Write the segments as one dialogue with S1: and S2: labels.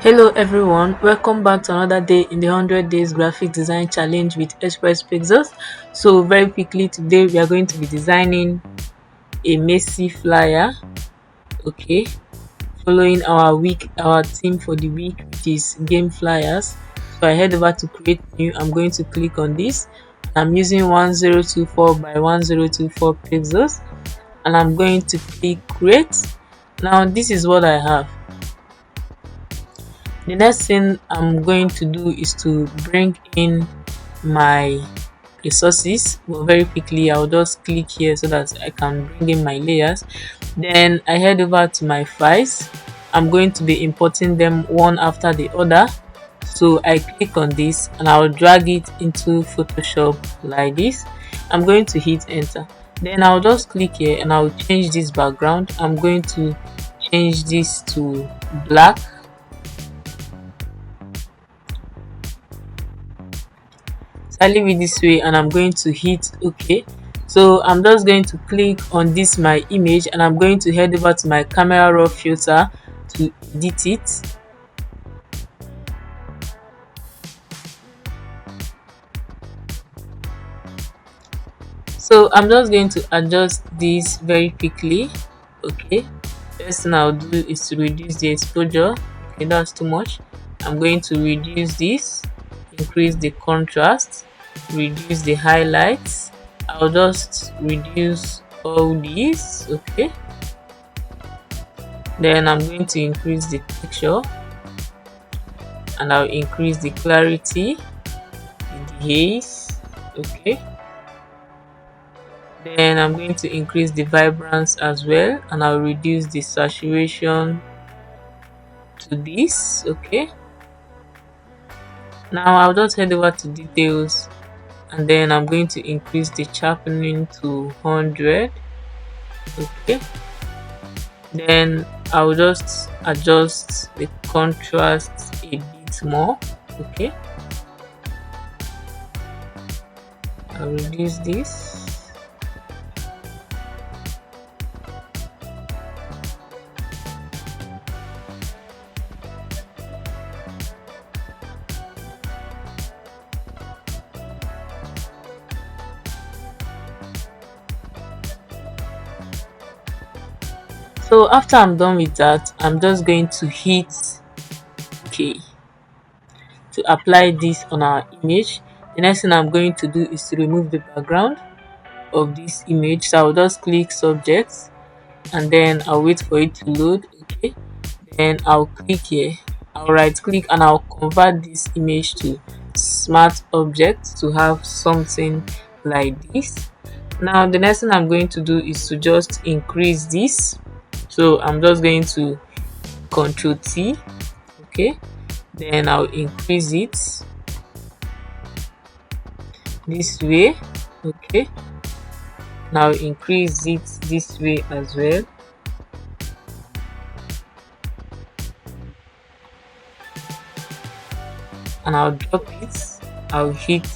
S1: Hello everyone, welcome back to another day in the 100 days graphic design challenge with Xpress-Pixels. So very quickly today we are going to be designing a Messi flyer, okay, following our theme for the week, which is game flyers. So I head over to create new. I'm going to click on this. I'm using 1024 by 1024 pixels and I'm going to click create. Now this is what I have. The next thing I'm going to do is to bring in my resources. Well, very quickly I'll just click here so that I can bring in my layers. Then I head over to my files. I'm going to be importing them one after the other. So I click on this and I'll drag it into Photoshop like this. I'm going to hit enter. Then I'll just click here and I'll change this background. I'm going to change this to black. So I leave it this way and I'm going to hit OK. So I'm just going to click on this my image and I'm going to head over to my camera raw filter to edit it. So I'm just going to adjust this very quickly. Okay, first thing I'll do is to reduce the exposure. Okay, that's too much. I'm going to reduce this, increase the contrast, reduce the highlights. I'll just reduce all these. Okay, then I'm going to increase the texture and I'll increase the clarity, the haze. Okay, then I'm going to increase the vibrance as well and I'll reduce the saturation to this. Okay, now I'll just head over to details and then I'm going to increase the sharpening to 100. Okay, then I'll just adjust the contrast a bit more. Okay, I'll reduce this. So after I'm done with that, I'm just going to hit OK to apply this on our image. The next thing I'm going to do is to remove the background of this image. So I'll just click subject and then I'll wait for it to load. Okay, then I'll click here, I'll right click and I'll convert this image to smart object to have something like this. Now the next thing I'm going to do is to just increase this. So I'm just going to Control T. Okay, then I'll increase it this way. Okay, now increase it this way as well. And I'll drop it, I'll hit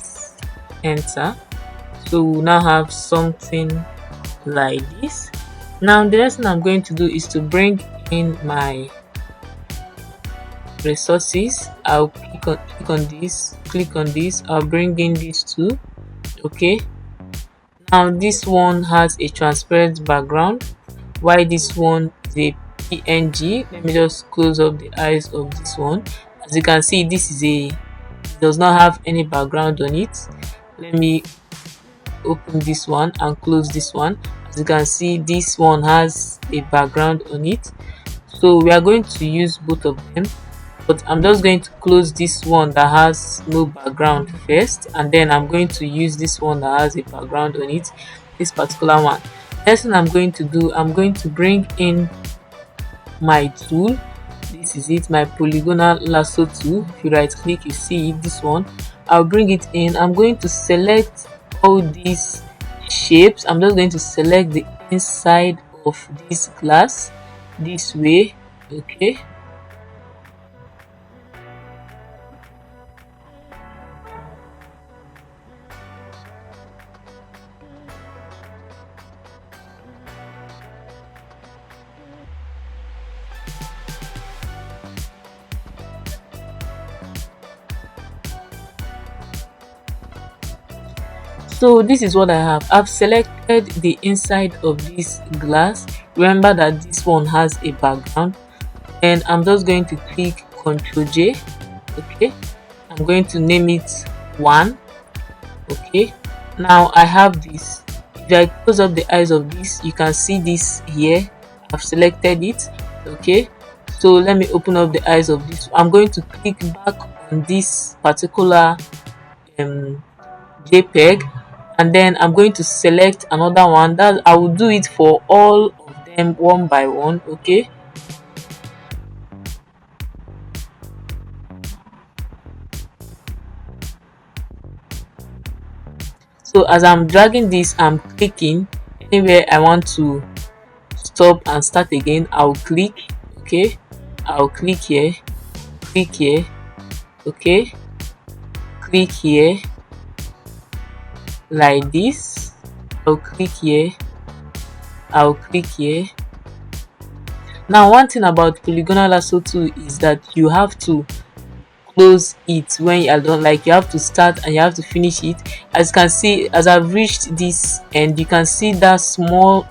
S1: enter. So we'll now have something like this. Now the next thing I'm going to do is to bring in my resources. I'll click on this, I'll bring in these two. Okay, now this one has a transparent background while this one is a PNG. Let me just close up the eyes of this one. As you can see, this is a, it does not have any background on it. Let me open this one and close this one. As you can see, this one has a background on it, so we are going to use both of them, but I'm just going to close this one that has no background first and then I'm going to use this one that has a background on it, this particular one. Next thing I'm going to do, I'm going to bring in my tool. This is it, my polygonal lasso tool. If you right click, you see it, this one. I'll bring it in. I'm going to select all these shapes. I'm just going to select the inside of this glass this way. Okay, So this is what I have. I've selected the inside of this glass. Remember that this one has a background, and I'm just going to click Ctrl J. Okay, I'm going to name it 1. Okay, now I have this. If I close up the eyes of this, you can see this here. I've selected it. Okay, so let me open up the eyes of this. I'm going to click back on this particular um JPEG, and then I'm going to select another one. That I will do it for all of them one by one. Okay, so as I'm dragging this, I'm clicking anywhere I want to stop and start again. I'll click. Okay, I'll click here, click here. Okay, click here like this. I'll click here, I'll click here. Now one thing about polygonal lasso tool is that you have to close it when you are done. Like, you have to start and you have to finish it. As you can see, as I've reached this end, you can see that small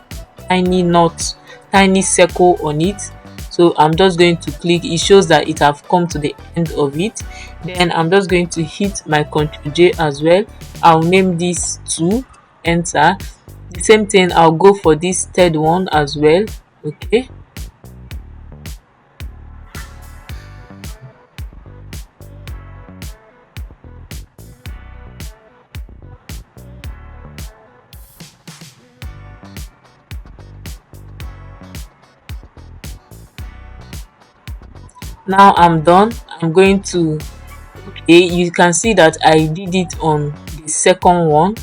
S1: tiny knot, tiny circle on it. So I'm just going to click. It shows that it have come to the end of it. Then I'm just going to hit my Ctrl J as well. I'll name this 2, enter. The same thing, I'll go for this third one as well. Okay, now I'm done. I'm going to, okay, you can see that I did it on the second one.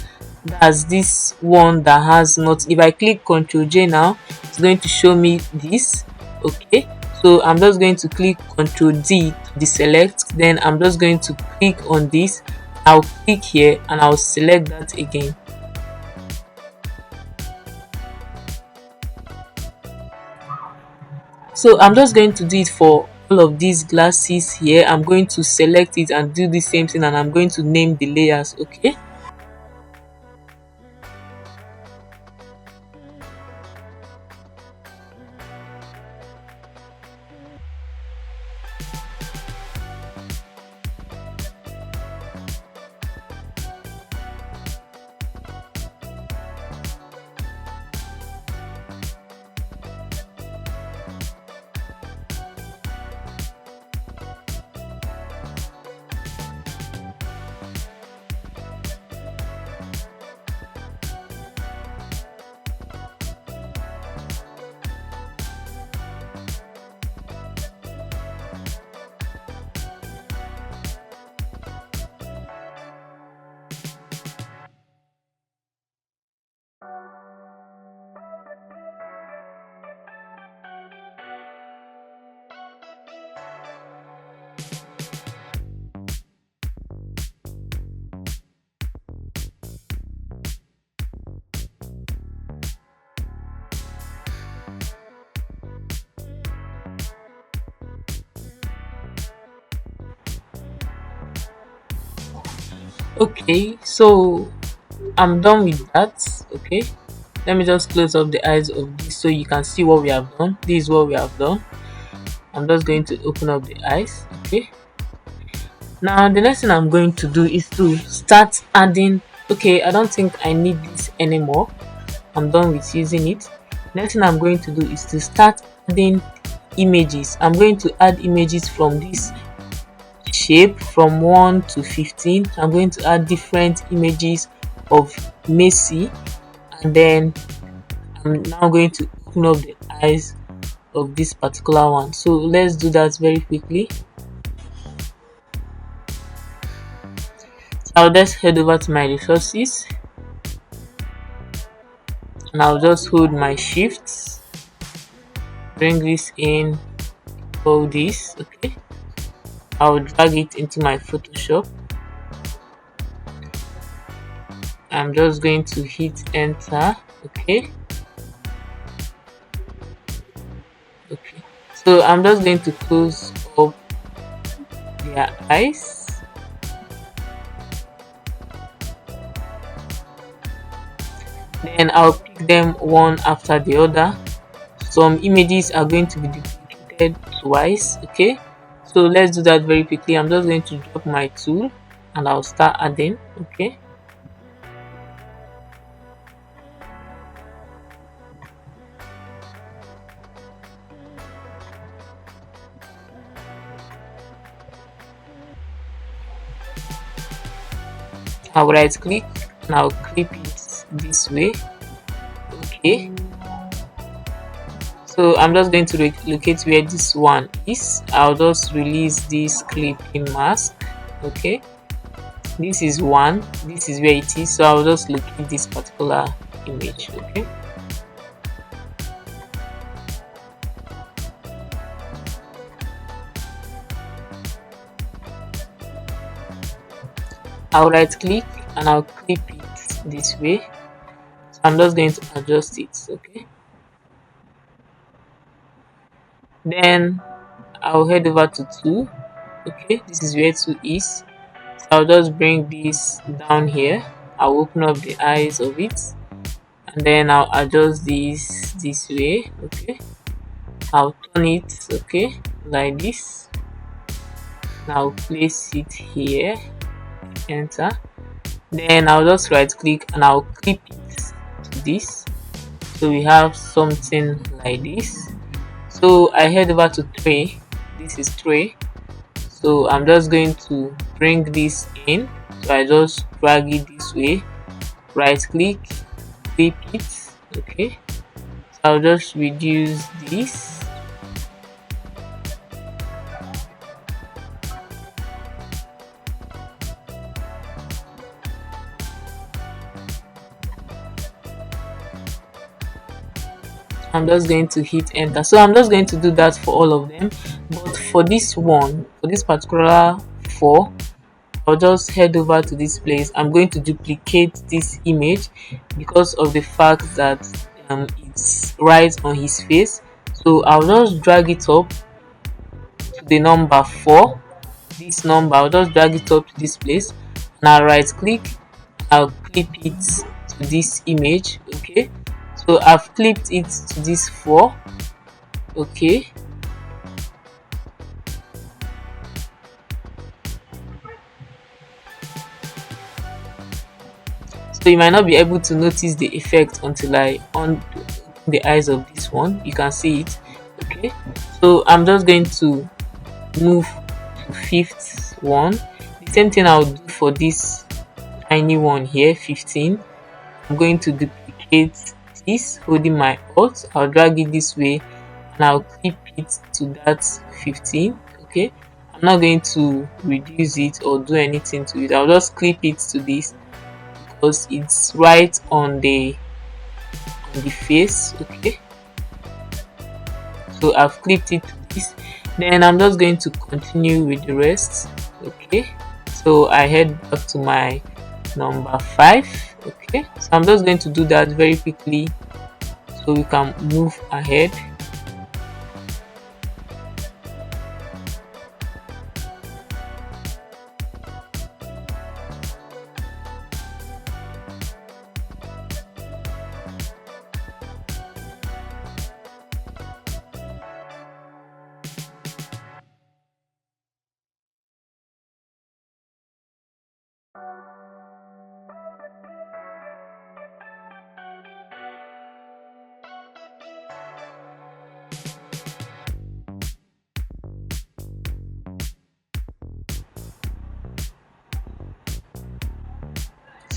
S1: That's this one that has not. If I click Ctrl J now, it's going to show me this. Okay, so I'm just going to click Ctrl D to deselect. Then I'm just going to click on this. I'll click here and I'll select that again. So I'm just going to do it for all of these glasses here. I'm going to select it and do the same thing, and I'm going to name the layers. Okay, okay, so I'm done with that. Okay, let me just close up the eyes of this so you can see what we have done. This is what we have done. I'm just going to open up the eyes. Okay, now the next thing I'm going to do is to start adding. Okay, I don't think I need this anymore. I'm done with using it. Next thing I'm going to do is to start adding images. I'm going to add images from this shape from 1 to 15. I'm going to add different images of Messi, and then I'm now going to open up the eyes of this particular one. So let's do that very quickly. I'll just head over to my resources and I'll just hold my shifts, bring this in, hold this. Okay, I'll drag it into my Photoshop. I'm just going to hit enter. Okay, okay, so I'm just going to close up their eyes. Then I'll pick them one after the other. Some images are going to be duplicated twice. Okay, so let's do that very quickly. I'm just going to drop my tool and I'll start adding. Okay, I'll right click and I'll clip it this way. Okay, so I'm just going to locate where this one is. I'll just release this clipping mask. Okay, this is one, this is where it is, so I'll just locate this particular image. Okay, I'll right click and I'll clip it this way. So I'm just going to adjust it. Okay, then I'll head over to 2. Okay, this is where 2 is. So I'll just bring this down here. I'll open up the eyes of it and then I'll adjust this way. Okay, I'll turn it, okay, like this. Now place it here, enter. Then I'll just right click and I'll clip it to this. So we have something like this. So I head over to tray. This is tray. So I'm just going to bring this in. So I just drag it this way, right click, clip it. Okay, so I'll just reduce this. I'm just going to hit enter. So I'm just going to do that for all of them, but for this one, for this particular 4, I'll just head over to this place. I'm going to duplicate this image because of the fact that it's right on his face. So I'll just drag it up to the number 4. This number, I'll just drag it up to this place and I'll right click, I'll clip it to this image. Okay, so I've clipped it to this 4. Okay, so you might not be able to notice the effect until I on the eyes of this one. You can see it. Okay, so I'm just going to move to 5th one. The same thing I'll do for this tiny one here, 15. I'm going to duplicate this, holding my alt. I'll drag it this way and I'll clip it to that 15. Okay, I'm not going to reduce it or do anything to it. I'll just clip it to this because it's right on the face. Okay, so I've clipped it to this. Then I'm just going to continue with the rest. Okay, so I head back to my number 5. Okay, so I'm just going to do that very quickly so we can move ahead.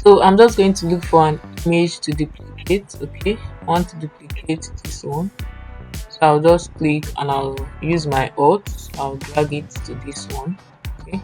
S1: So I'm just going to look for an image to duplicate. Okay, I want to duplicate this one. So I'll just click and I'll use my alt. I'll drag it to this one. Okay,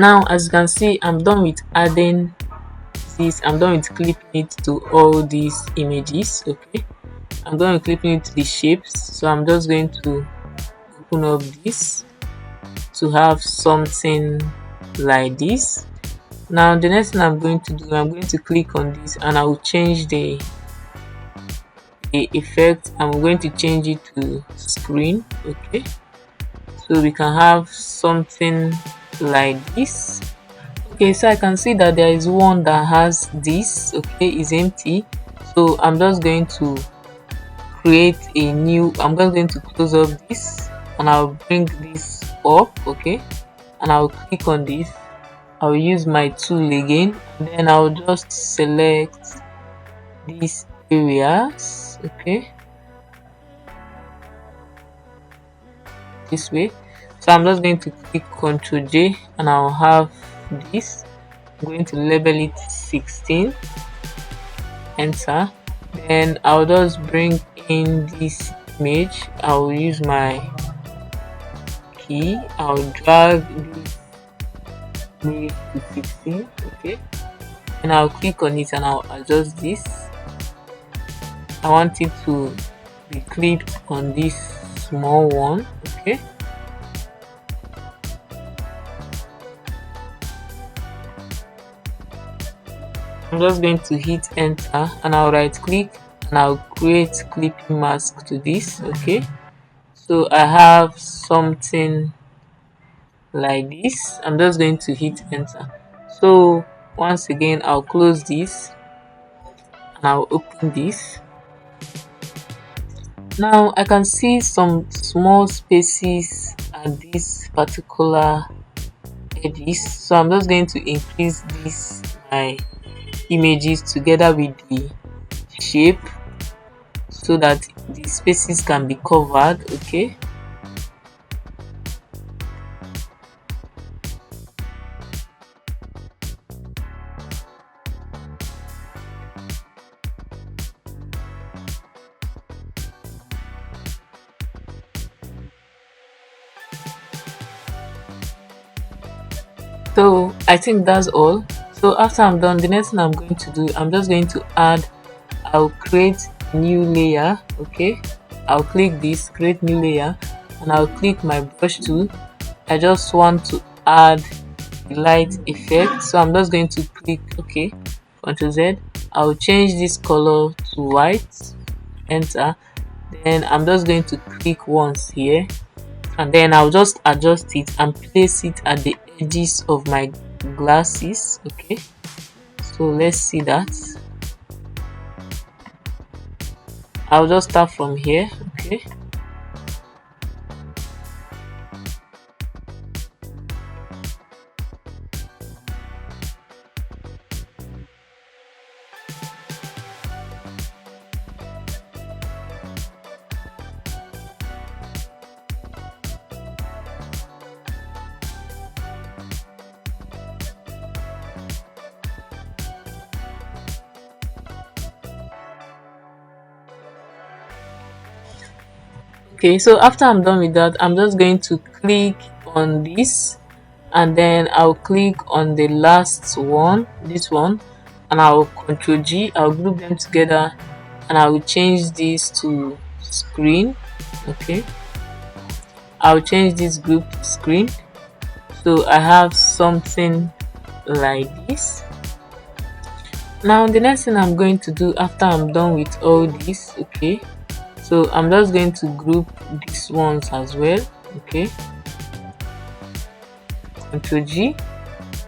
S1: Now as you can see, I'm done with adding this. I'm done with clipping it to all these images. Okay, I'm done with clipping it to the shapes, so I'm just going to open up this to have something like this. Now the next thing I'm going to do, I'm going to click on this and I will change the effect. I'm going to change it to screen. Okay, so we can have something like this. Okay, so I can see that there is one that has this. Okay, is empty, so I'm just going to create a new. I'm just going to close up this and I'll bring this up. Okay, and I'll click on this. I'll use my tool again, and then I'll just select these areas. Okay, this way. So I'm just going to click Ctrl J and I'll have this. I'm going to label it 16, enter. Then I'll just bring in this image. I'll use my key. I'll drag this image to 16. Okay, and I'll click on it and I'll adjust this. I want it to be clipped on this small one. Okay, I'm just going to hit enter and I'll right click and I'll create clipping mask to this. Okay, so I have something like this. I'm just going to hit enter. So once again, I'll close this and I'll open this. Now I can see some small spaces at this particular edges, so I'm just going to increase this my images together with the shape so that the spaces can be covered. Okay, so I think that's all. So after I'm done, the next thing I'm going to do, I'm just going to add, I'll create a new layer. Okay, I'll click this create new layer and I'll click my brush tool. I just want to add a light effect, so I'm just going to click OK, Ctrl Z. I'll change this color to white, enter. Then I'm just going to click once here and then I'll just adjust it and place it at the edges of my glasses. Okay, so let's see that. I'll just start from here. Okay, okay, so after I'm done with that, I'm just going to click on this and then I'll click on the last one, this one, and I'll Ctrl G. I'll group them together and I will change this to screen. Okay, I'll change this group to screen, so I have something like this. Now the next thing I'm going to do after I'm done with all this, okay, so I'm just going to group these ones as well. Okay, Ctrl G.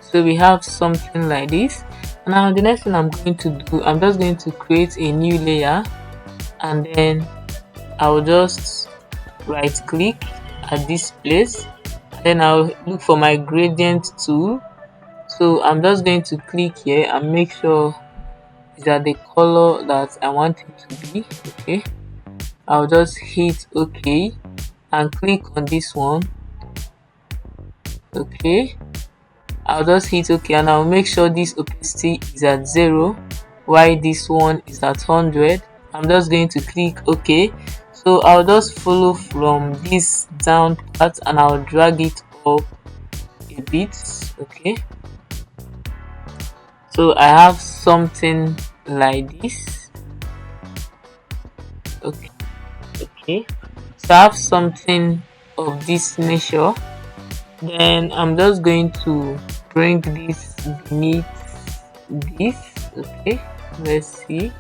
S1: So we have something like this. Now the next thing I'm going to do, I'm just going to create a new layer and then I'll just right click at this place and then I'll look for my gradient tool. So I'm just going to click here and make sure it's at the color that I want it to be. Okay, I'll just hit OK and click on this one. Okay, I'll just hit OK and I'll make sure this opacity is at 0 while this one is at 100. I'm just going to click OK. So I'll just follow from this down part and I'll drag it up a bit. Okay, so I have something like this. Okay, okay, so I have something of this nature. Then I'm just going to bring this beneath this. Okay, let's see,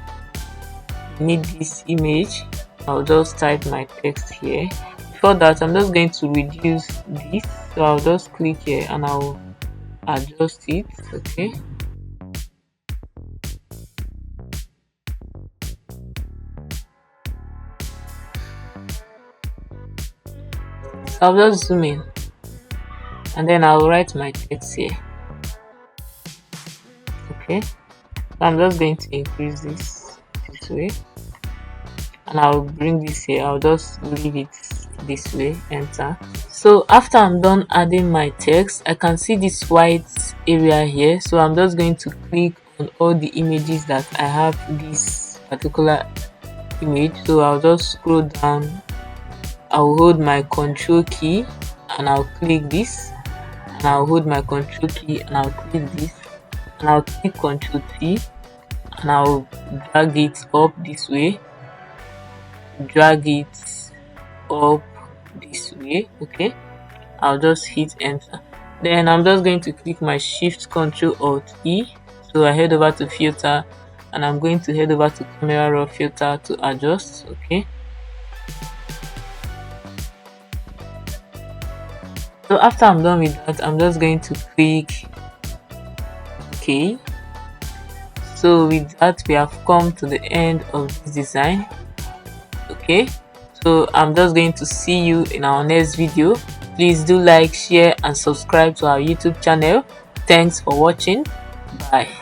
S1: need this image. I'll just type my text here. Before that, I'm just going to reduce this, so I'll just click here and I'll adjust it. Okay, so I'll just zoom in and then I'll write my text here. Okay, so I'm just going to increase this way and I'll bring this here. I'll just leave it this way, enter. So after I'm done adding my text, I can see this white area here, so I'm just going to click on all the images that I have this particular image. So I'll just scroll down, I'll hold my control key and I'll click this, and I'll hold my control key and I'll click this, and I'll click control T and I'll drag it up this way, drag it up this way. Okay, I'll just hit enter. Then I'm just going to click my shift control alt E, so I head over to filter and I'm going to head over to camera raw filter to adjust. Okay, so after I'm done with that, I'm just going to click OK. So with that, we have come to the end of this design. Okay, so I'm just going to see you in our next video. Please do like, share and subscribe to our YouTube channel. Thanks for watching. Bye.